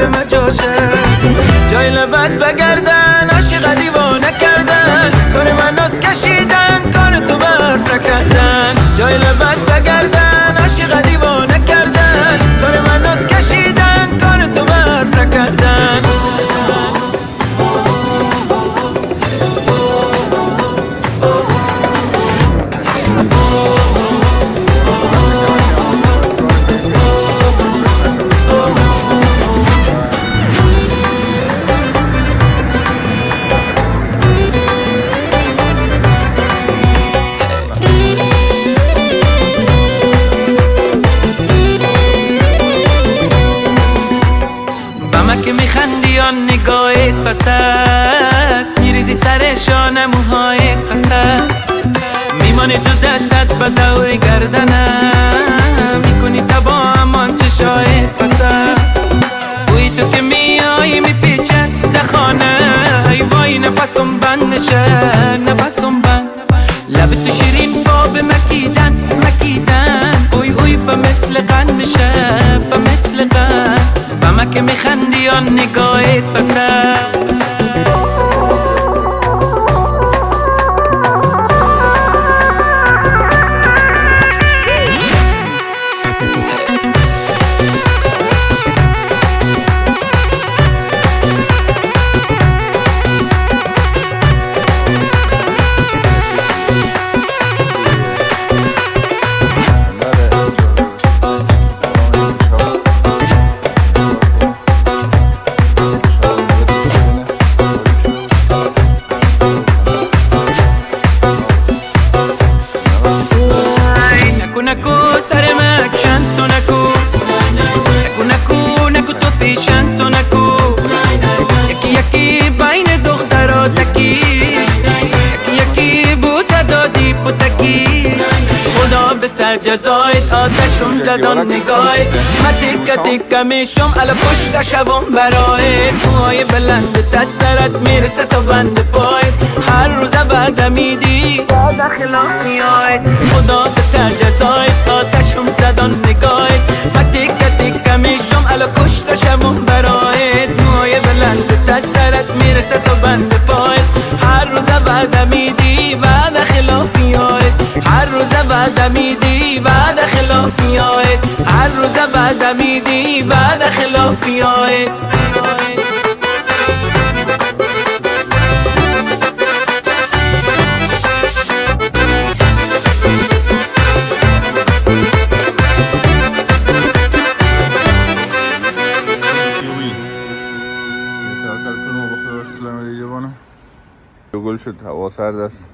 قلبم جاشه جای لبت بگردن عاشق دیوانه کردن کار من ناز کشیدن کار تو برف نکردن جای لبت بگردن عاشق دیوانه کردن کار من ناز کشیدن کار تو برف نکردن نگاهت پس است میریزی سر شانه موهایت پس است میمانی تو دستت با دور گردنم میکنی تبا امان چشایت پس است بوی تو که میایی میپیچه در خانه ای وای نفسم بند نشه نفسم بند لب تو شیرین با به مکیدن اوی اوی با مثل قند میشه با مثل قند بما که میخندی یا نگاهت پسر سر مکشن تو نکو تو پیشن تو نکو یکی بین دخترها تکی یکی بوسه دادی پتکی خدا به جزایت آتشم زدان نگاهت من تکه تکه میشم علا پشت شبم برایت موهای بلند دسترت میرسه تا بند پایت هر روز بعد میدی بعد خلافیایت خدا به جزایت آتشم زدان نگاهت من تکه تکه میشم علا کشت شبم برایت موهای بلند دسترت میرسه تا بند پایت هر روز بعد میدی بعد خلافیایت هر روز بعد میدی بعد خلافیایت هر روز بعد میدی بعد خلافیایت گل شد هوا سرد است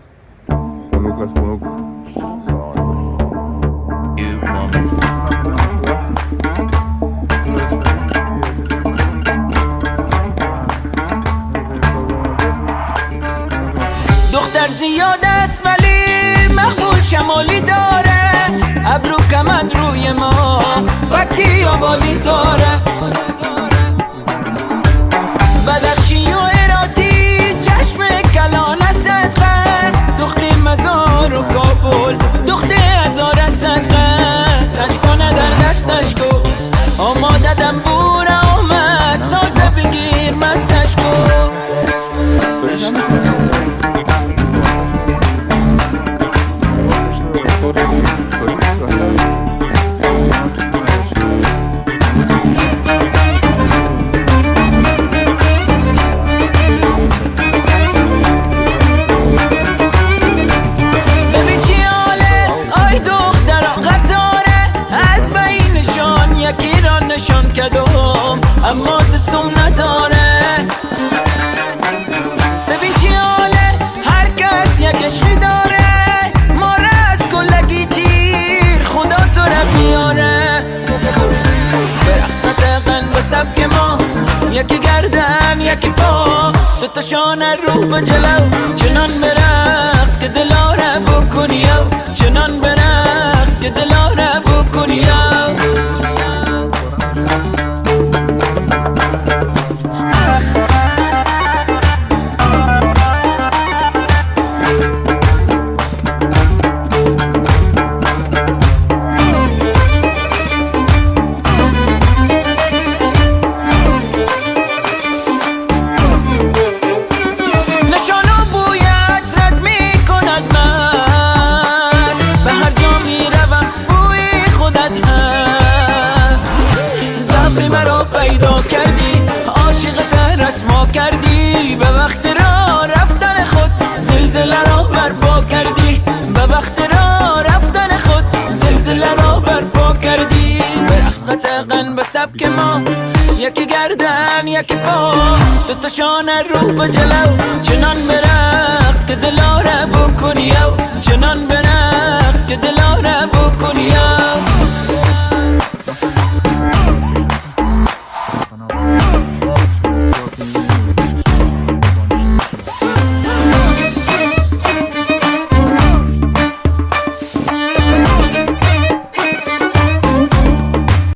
خنوک از خنوک دختر زیاد است ولی مقبول شمالی داره ابرو کمند روی ما وقتی آبالی داره بدخشی و اراتی چشم کلانه صدقه دختی مزار و کابل دختی هزار صدقه دستانه در دستش کو آماده دنبور آمد سازه بگیر مستش کو اما دستم نداره ببین چی حاله هر کس یک عشقی داره ما را از کلگی تیر خدا تو را بیاره برقص نتقن به سبک ما یکی گردن یکی پا دوتا شانه رو به جلو چنان برقص که دلا را بکنی چنان برقص که دلا را بکنی قطعاً به سبک ما، یکی گردن یکی پا، دوتا شانه رو به جلو، چنان برقص که دلاره بکنی، چنان برقص که دلاره